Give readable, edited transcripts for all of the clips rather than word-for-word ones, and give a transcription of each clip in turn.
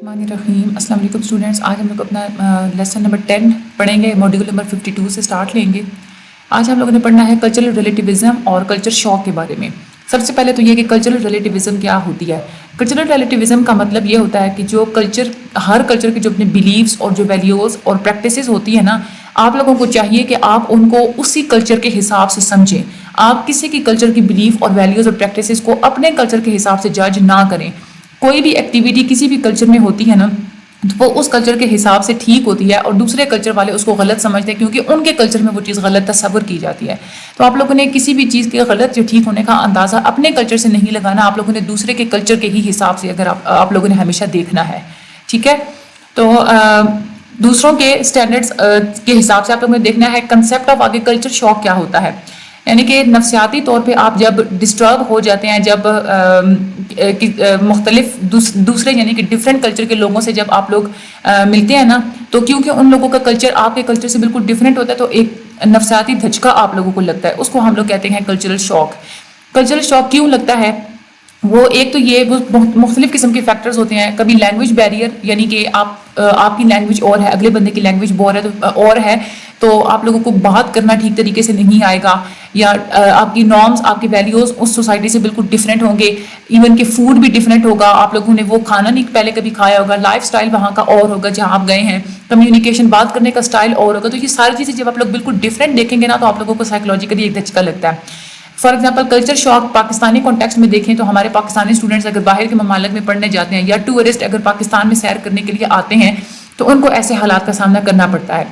الرحمن الرحیم السلام علیکم اسٹوڈنٹس. آج ہم لوگ اپنا لیسن نمبر 10 پڑھیں گے. ماڈیول نمبر 52 سے سٹارٹ لیں گے. آج ہم لوگوں نے پڑھنا ہے کلچرل ریلیٹیوزم اور کلچر شاک کے بارے میں. سب سے پہلے تو یہ کہ کلچرل ریلیٹیوزم کیا ہوتی ہے. کلچرل ریلیٹیوزم کا مطلب یہ ہوتا ہے کہ جو کلچر ہر کلچر کے جو اپنے بلیفس اور جو ویلیوز اور پریکٹسز ہوتی ہیں نا، آپ لوگوں کو چاہیے کہ آپ ان کو اسی کلچر کے حساب سے سمجھیں. آپ کسی کی کلچر کی بلیف اور ویلیوز اور پریکٹسز کو اپنے کلچر کے حساب سے جج نہ کریں. کوئی بھی ایکٹیویٹی کسی بھی کلچر میں ہوتی ہے نا، تو وہ اس کلچر کے حساب سے ٹھیک ہوتی ہے اور دوسرے کلچر والے اس کو غلط سمجھتے ہیں کیونکہ ان کے کلچر میں وہ چیز غلط تصور کی جاتی ہے. تو آپ لوگوں نے کسی بھی چیز کے غلط جو ٹھیک ہونے کا اندازہ اپنے کلچر سے نہیں لگانا. آپ لوگوں نے دوسرے کے کلچر کے ہی حساب سے اگر آپ لوگوں نے ہمیشہ دیکھنا ہے. ٹھیک ہے، تو دوسروں کے اسٹینڈرڈس کے حساب سے آپ لوگوں نے دیکھنا ہے. کنسیپٹ آف آگے کلچر شاک کیا ہوتا ہے، یعنی کہ نفسیاتی طور پہ آپ جب ڈسٹرب ہو جاتے ہیں، جب مختلف دوسرے یعنی کہ ڈفرینٹ کلچر کے لوگوں سے جب آپ لوگ ملتے ہیں نا، تو کیونکہ ان لوگوں کا کلچر آپ کے کلچر سے بالکل ڈفرینٹ ہوتا ہے، تو ایک نفسیاتی دھچکا آپ لوگوں کو لگتا ہے. اس کو ہم لوگ کہتے ہیں کلچرل شاک. کلچرل شاک کیوں لگتا ہے؟ وہ ایک تو یہ مختلف قسم کے فیکٹرز ہوتے ہیں. کبھی لینگویج بیریئر، یعنی کہ آپ کی لینگویج اور ہے، اگلے بندے کی لینگویج اور ہے، تو آپ لوگوں کو بات کرنا ٹھیک طریقے سے نہیں آئے گا، یا آپ کی نارمز، آپ کی ویلیوز اس سوسائٹی سے بالکل ڈفرینٹ ہوں گے. ایون کہ فوڈ بھی ڈفرینٹ ہوگا، آپ لوگوں نے وہ کھانا نہیں پہلے کبھی کھایا ہوگا. لائف سٹائل وہاں کا اور ہوگا جہاں آپ گئے ہیں. کمیونیکیشن، بات کرنے کا سٹائل اور ہوگا. تو یہ ساری چیزیں جب آپ لوگ بالکل ڈفرینٹ دیکھیں گے نا، تو آپ لوگوں کو سائیکولوجیکلی ایک دھچکا لگتا ہے. For example culture shock Pakistani context میں دیکھیں تو ہمارے پاکستانی اسٹوڈنٹس اگر باہر کے ممالک میں پڑھنے جاتے ہیں، یا ٹورسٹ اگر پاکستان میں سیر کرنے کے لیے آتے ہیں، تو ان کو ایسے حالات کا سامنا کرنا پڑتا ہے.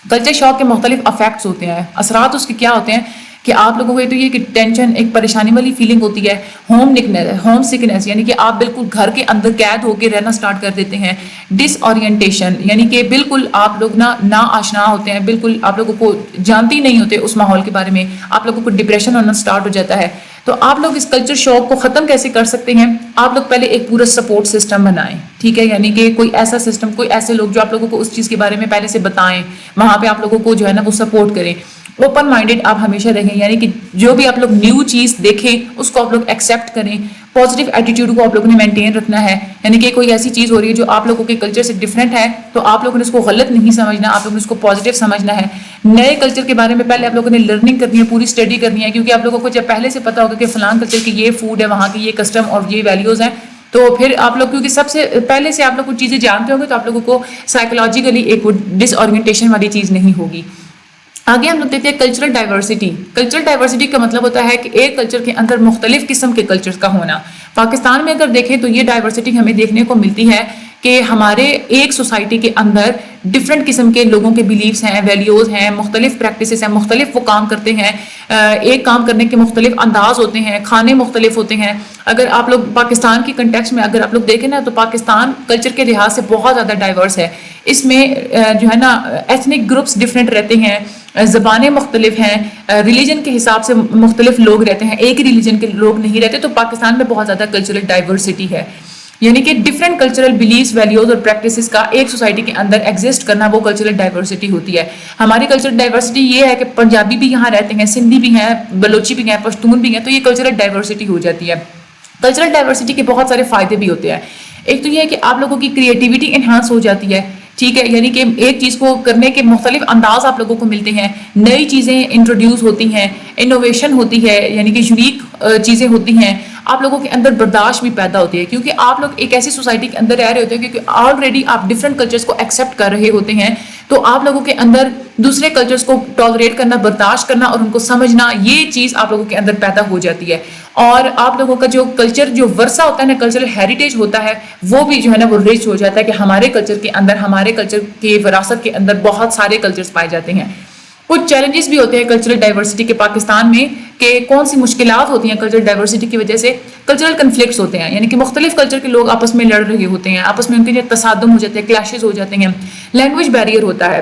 کلچر شاک کے مختلف افیکٹس ہوتے ہیں. اثرات اس کے کیا ہوتے ہیں کہ آپ لوگوں کو تو یہ کہ ٹینشن، ایک پریشانی والی فیلنگ ہوتی ہے. ہوم سکنس، یعنی کہ آپ بالکل گھر کے اندر قید ہو کے رہنا سٹارٹ کر دیتے ہیں. ڈس اورینٹیشن، یعنی کہ بالکل آپ لوگ نا آشنا ہوتے ہیں، بالکل آپ لوگوں کو جانتے ہی نہیں ہوتے اس ماحول کے بارے میں. آپ لوگوں کو ڈپریشن ہونا سٹارٹ ہو جاتا ہے. تو آپ لوگ اس کلچر شاک کو ختم کیسے کر سکتے ہیں؟ آپ لوگ پہلے ایک پورا سپورٹ سسٹم بنائیں. ٹھیک ہے، یعنی کہ کوئی ایسا سسٹم، کوئی ایسے لوگ جو آپ لوگوں کو اس چیز کے بارے میں پہلے سے بتائیں، وہاں پہ آپ لوگوں کو جو ہے نا وہ سپورٹ کریں. اوپن مائنڈیڈ آپ ہمیشہ رہیں، یعنی کہ جو بھی آپ لوگ نیو چیز دیکھیں اس کو آپ لوگ ایکسیپٹ کریں. پازیٹیو ایٹیٹیوڈ کو آپ لوگوں نے مینٹین رکھنا ہے، یعنی کہ کوئی ایسی چیز ہو رہی ہے جو آپ لوگوں کے کلچر سے ڈفرینٹ ہے، تو آپ لوگوں نے اس کو غلط نہیں سمجھنا، آپ لوگوں نے اس کو پازیٹیو سمجھنا ہے. نئے کلچر کے بارے میں پہلے آپ لوگوں نے لرننگ کرنی ہے، پوری اسٹڈی کرنی ہے. کیونکہ آپ لوگوں کو جب پہلے سے پتا ہوگا کہ فلاں کلچر کی یہ فوڈ ہے، وہاں کی یہ کسٹم اور یہ ویلیوز ہیں، تو پھر آپ لوگ کیونکہ سب سے پہلے سے آپ لوگ کچھ چیزیں جانتے ہوں گے، تو آپ لوگوں کو سائیکولوجیکلی ایک ڈس اورینٹیشن والی چیز نہیں ہوگی. آگے ہم لوگ دیکھتے ہیں کلچرل ڈائیورسٹی. کلچرل ڈائیورسٹی کا مطلب ہوتا ہے کہ ایک کلچر کے اندر مختلف قسم کے کلچرز کا ہونا. پاکستان میں اگر دیکھیں تو یہ ڈائیورسٹی ہمیں دیکھنے کو ملتی ہے کہ ہمارے ایک سوسائٹی کے اندر ڈفرینٹ قسم کے لوگوں کے بلیفس ہیں، ویلیوز ہیں، مختلف پریکٹسز ہیں، مختلف وہ کام کرتے ہیں. ایک کام کرنے کے مختلف انداز ہوتے ہیں، کھانے مختلف ہوتے ہیں. اگر آپ لوگ پاکستان کی کنٹیکسٹ میں اگر آپ لوگ دیکھیں نا، تو پاکستان کلچر کے لحاظ سے بہت زیادہ ڈائیورس ہے. اس میں جو ہے نا ایتھنک گروپس ڈفرینٹ رہتے ہیں، زبانیں مختلف ہیں، ریلیجن کے حساب سے مختلف لوگ رہتے ہیں، ایک ہی ریلیجن کے لوگ نہیں رہتے. تو پاکستان میں بہت زیادہ کلچرل ڈائیورسٹی ہے، یعنی کہ ڈفرینٹ کلچرل بلیفس، ویلیوز اور پریکٹسز کا ایک سوسائٹی کے اندر ایگزسٹ کرنا، وہ کلچرل ڈائیورسٹی ہوتی ہے. ہماری کلچرل ڈائیورسٹی یہ ہے کہ پنجابی بھی یہاں رہتے ہیں، سندھی بھی ہیں، بلوچی بھی ہیں، پشتون بھی ہیں، تو یہ کلچرل ڈائیورسٹی ہو جاتی ہے. کلچرل ڈائیورسٹی کے بہت سارے فائدے بھی ہوتے ہیں. ایک تو یہ ہے کہ آپ لوگوں کی کریٹیوٹی انہانس ہو جاتی ہے. ٹھیک ہے، یعنی کہ ایک چیز کو کرنے کے مختلف انداز آپ لوگوں کو ملتے ہیں، نئی چیزیں انٹروڈیوس ہوتی ہیں، انوویشن ہوتی ہے، یعنی کہ یونیک چیزیں ہوتی ہیں. آپ لوگوں کے اندر برداشت بھی پیدا ہوتی ہے، کیونکہ آپ لوگ ایک ایسی سوسائٹی کے اندر رہ رہے ہوتے ہیں کیونکہ آلریڈی آپ ڈفرینٹ کلچرز کو ایکسیپٹ کر رہے ہوتے ہیں. تو آپ لوگوں کے اندر دوسرے کلچرز کو ٹالریٹ کرنا، برداشت کرنا اور ان کو سمجھنا، یہ چیز آپ لوگوں کے اندر پیدا ہو جاتی ہے. اور آپ لوگوں کا جو کلچر، جو ورثہ ہوتا ہے نا، کلچرل ہیریٹیج ہوتا ہے، وہ بھی جو ہے نا وہ رچ ہو جاتا ہے کہ ہمارے کلچر کے اندر، ہمارے کلچر کی وراثت کے اندر بہت سارے کلچرز پائے جاتے ہیں. کچھ چیلنجز بھی ہوتے ہیں کلچرل ڈائیورسٹی کے پاکستان میں، کہ کون سی مشکلات ہوتی ہیں کلچرل ڈائیورسٹی کی وجہ سے. کلچرل کنفلکٹس ہوتے ہیں، یعنی کہ مختلف کلچر کے لوگ آپس میں لڑ رہے ہوتے ہیں، آپس میں ان کے تصادم ہو جاتے ہیں، کلیشز ہو جاتے ہیں. لینگویج بیریئر ہوتا ہے.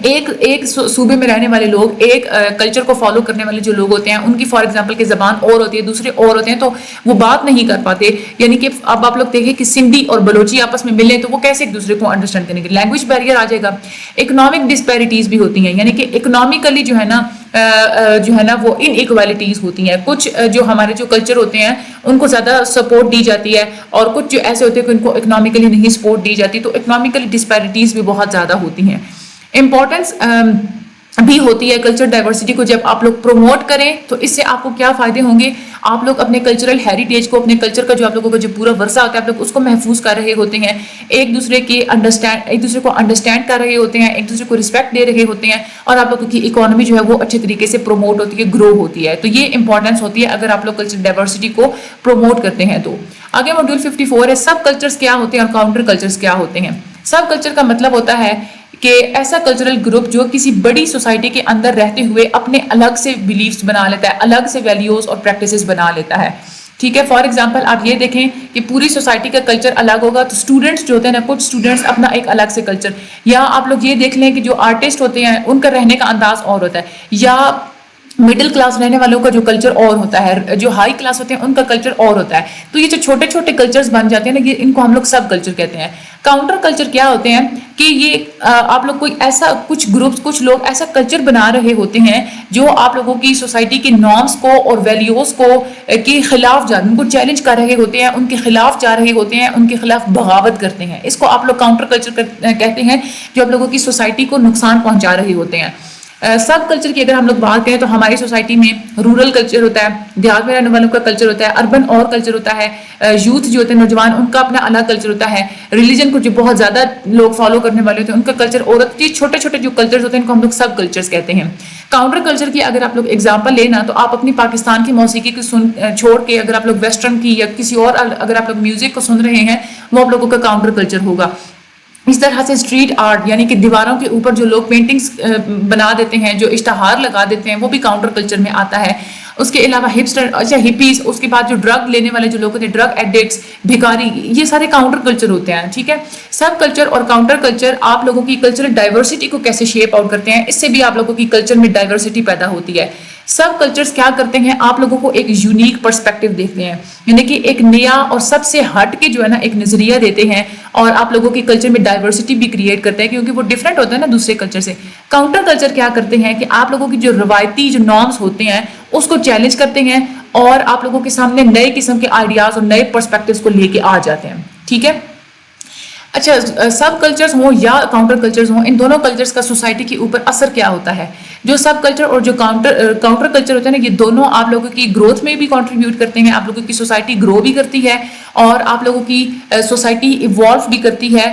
ایک صوبے میں رہنے والے لوگ، ایک کلچر کو فالو کرنے والے جو لوگ ہوتے ہیں، ان کی فار ایگزامپل کی زبان اور ہوتی ہے، دوسرے اور ہوتے ہیں، تو وہ بات نہیں کر پاتے. یعنی کہ اب آپ لوگ دیکھیں کہ سندھی اور بلوچی آپس میں ملیں تو وہ کیسے ایک دوسرے کو انڈرسٹینڈ کریں گے. لینگویج بیریئر آ جائے گا. اکنامک ڈسپیرٹیز بھی ہوتی ہیں، یعنی کہ اکنامکلی جو ہے نا وہ ان ایکویلٹیز ہوتی ہیں. کچھ جو ہمارے جو کلچر ہوتے ہیں ان کو زیادہ سپورٹ دی جاتی ہے، اور کچھ جو ایسے ہوتے ہیں کہ ان کو اکنامکلی نہیں سپورٹ دی جاتی، تو اکنامکلی ڈسپیرٹیز بھی بہت زیادہ ہوتی ہیں. امپورٹنس بھی ہوتی ہے کلچر ڈائیورسٹی کو جب آپ لوگ پروموٹ کریں تو اس سے آپ کو کیا فائدے ہوں گے. آپ لوگ اپنے کلچرل ہیریٹیج کو، اپنے کلچر کا جو آپ لوگوں کا جو پورا ورثہ ہوتا ہے، آپ لوگ اس کو محفوظ کر رہے ہوتے ہیں. ایک دوسرے کو انڈرسٹینڈ کر رہے ہوتے ہیں، ایک دوسرے کو رسپیکٹ دے رہے ہوتے ہیں، اور آپ لوگوں کی اکانومی جو ہے وہ اچھے طریقے سے پروموٹ ہوتی ہے، گرو ہوتی ہے. تو یہ امپورٹنس ہوتی ہے اگر آپ لوگ کلچر ڈائیورسٹی کو پروموٹ کرتے ہیں. تو آگے ماڈیول 54 ہے سب کلچرز کیا ہوتے ہیں اور کاؤنٹر کلچرز کیا ہوتے ہیں. سب کلچر کا مطلب ہوتا ہے کہ ایسا کلچرل گروپ جو کسی بڑی سوسائٹی کے اندر رہتے ہوئے اپنے الگ سے بلیفز بنا لیتا ہے، الگ سے ویلیوز اور پریکٹسز بنا لیتا ہے. ٹھیک ہے، فار ایگزامپل آپ یہ دیکھیں کہ پوری سوسائٹی کا کلچر الگ ہوگا، تو اسٹوڈنٹس جو ہوتے ہیں نا، کچھ اسٹوڈنٹس اپنا ایک الگ سے کلچر، یا آپ لوگ یہ دیکھ لیں کہ جو آرٹسٹ ہوتے ہیں ان کا رہنے کا انداز اور ہوتا ہے، یا مڈل کلاس رہنے والوں کا جو کلچر اور ہوتا ہے، جو ہائی کلاس ہوتے ہیں ان کا کلچر اور ہوتا ہے. تو یہ جو چھوٹے چھوٹے کلچرز بن جاتے ہیں نا، یہ ان کو ہم لوگ سب کلچر کہتے ہیں. کاؤنٹر کلچر کیا ہوتے ہیں کہ یہ آپ لوگ کوئی ایسا کچھ گروپس، کچھ لوگ ایسا کلچر بنا رہے ہوتے ہیں جو آپ لوگوں کی سوسائٹی کے نارمس کو اور ویلیوز کو کے خلاف جا، ان کو چیلنج کر رہے ہوتے ہیں، ان کے خلاف جا رہے ہوتے ہیں، ان کے خلاف بغاوت کرتے ہیں. اس کو آپ لوگ کاؤنٹر کلچر کہتے ہیں، جو آپ لوگوں کی سوسائٹی کو نقصان پہنچا رہے ہوتے ہیں. سب کلچر کی اگر ہم لوگ بات کریں تو ہماری سوسائٹی میں رورل کلچر ہوتا ہے، دیہات میں رہنے والوں کا کلچر ہوتا ہے، اربن اور کلچر ہوتا ہے، یوتھ جو ہوتے ہیں نوجوان ان کا اپنا الگ کلچر ہوتا ہے، ریلیجن کو جو بہت زیادہ لوگ فالو کرنے والے ہوتے ہیں ان کا کلچر اور چھوٹے چھوٹے جو کلچرز ہوتے ہیں ان کو ہم لوگ سب کلچرز کہتے ہیں. کاؤنٹر کلچر کی اگر آپ لوگ اگزامپل لینا تو آپ اپنی پاکستان کی موسیقی کو چھوڑ کے اگر آپ لوگ ویسٹرن کی یا کسی اور اگر آپ لوگ میوزک کو سن رہے ہیں، وہ آپ لوگوں کا کاؤنٹر کلچر ہوگا. اس طرح سے اسٹریٹ آرٹ، یعنی کہ دیواروں کے اوپر جو لوگ پینٹنگز بنا دیتے ہیں، جو اشتہار لگا دیتے ہیں، وہ بھی کاؤنٹر کلچر میں آتا ہے. اس کے علاوہ ہپیز، اس کے بعد جو ڈرگ لینے والے جو لوگ ہوتے ہیں، ڈرگ ایڈکٹس، بھکاری، یہ سارے کاؤنٹر کلچر ہوتے ہیں. ٹھیک ہے، سب کلچر اور کاؤنٹر کلچر آپ لوگوں کی کلچرل ڈائیورسٹی کو کیسے شیپ آؤٹ کرتے ہیں، اس سے بھی آپ لوگوں کی کلچر میں ڈائیورسٹی پیدا ہوتی ہے. سب کلچرز کیا کرتے ہیں، آپ لوگوں کو ایک یونیک پرسپیکٹو دیتے ہیں، یعنی کہ ایک نیا اور سب سے ہٹ کے جو ہے نا ایک نظریہ دیتے ہیں، اور آپ لوگوں کے کلچر میں ڈائیورسٹی بھی کریٹ کرتے ہیں کیونکہ وہ ڈفرینٹ ہوتا ہے نا دوسرے کلچر سے. کاؤنٹر کلچر کیا کرتے ہیں کہ آپ لوگوں کی جو روایتی جو نارمس ہوتے ہیں اس کو چیلنج کرتے ہیں، اور آپ لوگوں کے سامنے نئے قسم کے آئیڈیاز اور نئے پرسپیکٹوز کو لے کے آ جاتے ہیں. ٹھیک ہے، اچھا سب کلچرز ہوں یا کاؤنٹر کلچرز ہوں، ان دونوں کلچرز کا سوسائٹی کے اوپر اثر کیا ہوتا ہے. جو سب کلچر اور جو کاؤنٹر کلچر ہوتے ہیں نا، یہ دونوں آپ لوگوں کی گروتھ میں بھی کنٹریبیوٹ کرتے ہیں، آپ لوگوں کی سوسائٹی گرو بھی کرتی ہے اور آپ لوگوں کی سوسائٹی ایوالو بھی کرتی ہے،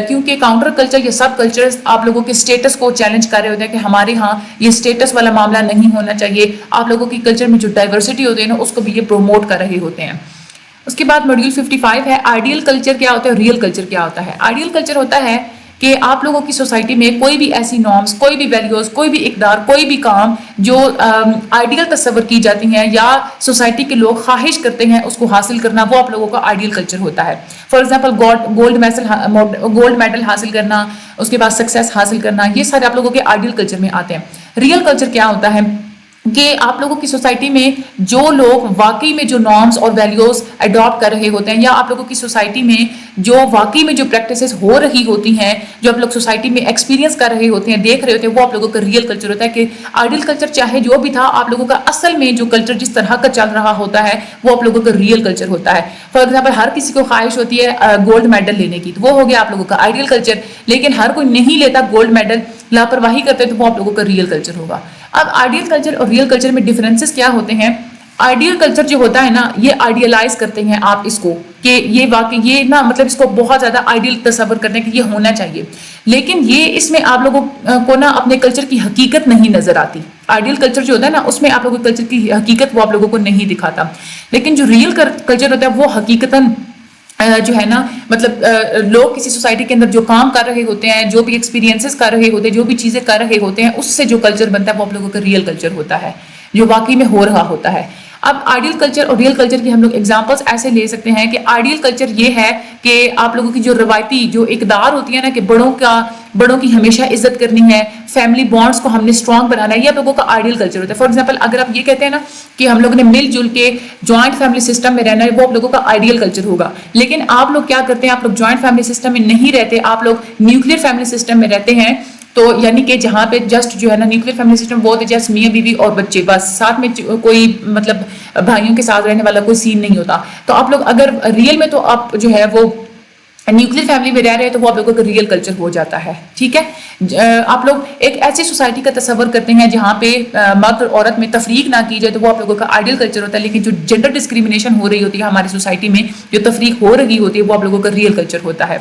کیونکہ کاؤنٹر کلچر یا سب کلچرز آپ لوگوں کے سٹیٹس کو چیلنج کر رہے ہوتے ہیں کہ ہمارے ہاں یہ سٹیٹس والا معاملہ نہیں ہونا چاہیے. آپ لوگوں کی کلچر میں جو ڈائیورسٹی ہوتی ہے نا، اس کو بھی یہ پروموٹ کر رہے ہوتے ہیں. اس کے بعد ماڈیول 55 ہے آئیڈیل کلچر کیا ہوتا ہے، ریئل کلچر کیا ہوتا ہے. آئیڈیل کلچر ہوتا ہے کہ آپ لوگوں کی سوسائٹی میں کوئی بھی ایسی نارمس، کوئی بھی ویلیوز، کوئی بھی اقدار، کوئی بھی کام جو آئیڈیل تصور کی جاتی ہیں یا سوسائٹی کے لوگ خواہش کرتے ہیں اس کو حاصل کرنا، وہ آپ لوگوں کا آئیڈیل کلچر ہوتا ہے. فار ایگزامپل گولڈ میڈل حاصل کرنا، اس کے بعد سکسیس حاصل کرنا، یہ سارے آپ لوگوں کے آئیڈیل کلچر میں آتے ہیں. ریئل کلچر کیا ہوتا ہے کہ آپ لوگوں کی سوسائٹی میں جو لوگ واقعی میں جو نارمس اور ویلیوز اڈاپٹ کر رہے ہوتے ہیں، یا آپ لوگوں کی سوسائٹی میں جو واقعی میں جو پریکٹسز ہو رہی ہوتی ہیں، جو آپ لوگ سوسائٹی میں ایکسپیرینس کر رہے ہوتے ہیں، دیکھ رہے ہوتے ہیں، وہ آپ لوگوں کا ریئل کلچر ہوتا ہے. کہ آئیڈیل کلچر چاہے جو بھی تھا، آپ لوگوں کا اصل میں جو کلچر جس طرح کا چل رہا ہوتا ہے وہ آپ لوگوں کا ریئل کلچر ہوتا ہے. فار ایگزامپل ہر کسی کو خواہش ہوتی ہے گولڈ میڈل لینے کی، تو وہ ہو گیا آپ لوگوں کا آئیڈیل کلچر. لیکن ہر کوئی نہیں لیتا گولڈ میڈل، لاپرواہی کرتے تو وہ آپ لوگوں کا ریئل کلچر ہوگا. اب آئیڈیل کلچر اور ریئل کلچر میں ڈفرینسز کیا ہوتے ہیں. آئیڈیل کلچر جو ہوتا ہے نا، یہ آئیڈیلائز کرتے ہیں آپ اس کو کہ یہ واقعی یہ نا مطلب اس کو بہت زیادہ آئیڈیل تصور کرتے ہیں کہ یہ ہونا چاہیے، لیکن یہ اس میں آپ لوگوں کو نا اپنے کلچر کی حقیقت نہیں نظر آتی. آئیڈیل کلچر جو ہوتا ہے نا، اس میں آپ لوگوں کے کلچر کی حقیقت وہ آپ لوگوں کو نہیں دکھاتا. لیکن جو ریئل کلچر ہوتا ہے وہ حقیقتاً جو ہے نا مطلب لوگ کسی سوسائٹی کے اندر جو کام کر رہے ہوتے ہیں، جو بھی ایکسپیرینسز کر رہے ہوتے ہیں، جو بھی چیزیں کر رہے ہوتے ہیں، اس سے جو کلچر بنتا ہے وہ آپ لوگوں کا ریئل کلچر ہوتا ہے، جو واقعی میں ہو رہا ہوتا ہے. اب آئیڈیل کلچر اور ریئل کلچر کی ہم لوگ ایگزامپلس ایسے لے سکتے ہیں کہ آئیڈیل کلچر یہ ہے کہ آپ لوگوں کی جو روایتی جو اقدار ہوتی ہے نا کہ بڑوں کی ہمیشہ عزت کرنی ہے, فیملی بانڈس کو ہم نے اسٹرانگ بنانا ہے, یہ آپ لوگوں کا آئیڈیل کلچر ہوتا ہے. فار ایگزامپل اگر آپ یہ کہتے ہیں نا کہ ہم لوگوں نے مل جل کے جوائنٹ فیملی سسٹم میں رہنا ہے, وہ آپ لوگوں کا آئیڈیل کلچر ہوگا. لیکن آپ لوگ کیا کرتے ہیں, آپ لوگ جوائنٹ فیملی سسٹم میں نہیں رہتے, آپ لوگ نیوکلیر فیملی سسٹم میں رہتے ہیں. تو یعنی کہ جہاں پہ جسٹ جو ہے نا نیوکلیر فیملی سسٹم وہ ہوتے ہیں جسٹ میاں بیوی اور بچے, بس ساتھ میں کوئی مطلب بھائیوں کے ساتھ رہنے والا کوئی سین نہیں ہوتا. تو آپ لوگ اگر ریئل میں تو آپ جو ہے وہ نیوکلیر فیملی میں رہ رہے ہیں تو وہ آپ لوگوں کا ریئل کلچر ہو جاتا ہے. ٹھیک ہے, آپ لوگ ایک ایسی سوسائٹی کا تصور کرتے ہیں جہاں پہ مرد اور عورت میں تفریق نہ کی جائے تو وہ آپ لوگوں کا آئیڈیل کلچر ہوتا ہے. لیکن جو جنڈر ڈسکریمنیشن ہو رہی ہوتی ہے ہماری سوسائٹی میں, جو تفریق ہو رہی ہوتی ہے, وہ آپ لوگوں کا ریئل کلچر ہوتا ہے.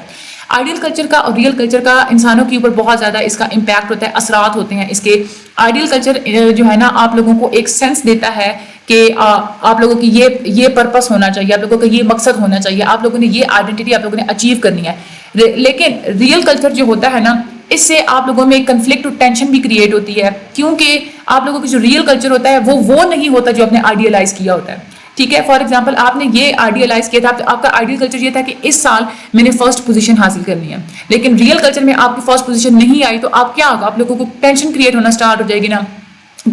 آئیڈیل کلچر کا اور ریئل کلچر کا انسانوں کے اوپر بہت زیادہ اس کا امپیکٹ ہوتا ہے, اثرات ہوتے ہیں اس کے. آئیڈیل کلچر جو ہے نا آپ لوگوں کو ایک سینس دیتا ہے کہ آپ لوگوں کی یہ پرپس ہونا چاہیے, آپ لوگوں کا یہ مقصد ہونا چاہیے, آپ لوگوں نے یہ آئیڈینٹی آپ لوگوں نے اچیو کرنی ہے. لیکن ریئل کلچر جو ہوتا ہے نا اس سے آپ لوگوں میں کنفلکٹ اور ٹینشن بھی کریٹ ہوتی ہے, کیونکہ آپ لوگوں کی جو ریئل کلچر ہوتا ہے وہ نہیں ہوتا جو آپ نے آئیڈیلائز کیا ہوتا ہے. ٹھیک ہے, فار ایگزامپل آپ نے یہ آئیڈیلائز کیا تھا, آپ کا آئیڈیل کلچر یہ تھا کہ اس سال میں نے فرسٹ پوزیشن حاصل کرنی ہے, لیکن ریئل کلچر میں آپ کی فرسٹ پوزیشن نہیں آئی تو آپ کیا ہوگا, آپ لوگوں کو ٹینشن کریٹ ہونا اسٹارٹ ہو جائے گی نا,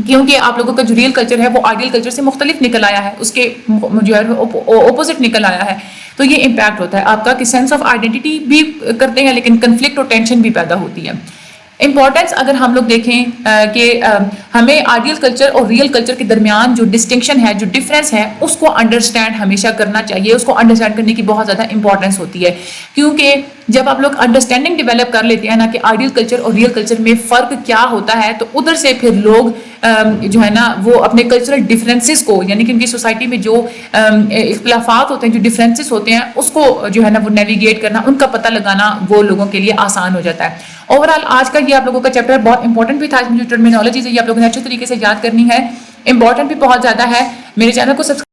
کیونکہ آپ لوگوں کا جو ریئل کلچر ہے وہ آئیڈیل کلچر سے مختلف نکل آیا ہے, اس کے جو ہے اپوزٹ نکل آیا ہے. تو یہ امپیکٹ ہوتا ہے آپ کا کہ سینس آف آئیڈینٹی بھی کرتے ہیں لیکن کنفلکٹ اور ٹینشن بھی پیدا ہوتی ہے. امپورٹنس اگر ہم لوگ دیکھیں کہ ہمیں آئیڈیل کلچر اور ریئل کلچر کے درمیان جو ڈسٹنکشن ہے, جو ڈفرینس ہے, اس کو انڈرسٹینڈ ہمیشہ کرنا چاہیے. اس کو انڈرسٹینڈ کرنے کی بہت زیادہ امپورٹنس ہوتی ہے, کیونکہ جب آپ لوگ انڈرسٹینڈنگ ڈیولپ کر لیتے ہیں نا کہ آئیڈیل کلچر اور ریئل کلچر میں فرق کیا ہوتا ہے, تو ادھر سے پھر لوگ جو ہے نا وہ اپنے کلچرل ڈفرینسز کو, یعنی کہ ان کی سوسائٹی میں جو اختلافات ہوتے ہیں, جو ڈفرینسز ہوتے ہیں, اس کو جو ہے نا وہ نیویگیٹ کرنا, ان کا پتہ لگانا وہ لوگوں کے لیے آسان ہو جاتا ہے. اوورآل آج کا یہ آپ لوگوں کا چیپٹر بہت امپورٹنٹ بھی تھا, اس میں جو ٹرمینالوجیز ہے یہ آپ لوگوں نے اچھے طریقے سے یاد کرنی ہے, امپورٹنٹ بھی بہت زیادہ ہے. میرے چینل کو سبسکرائب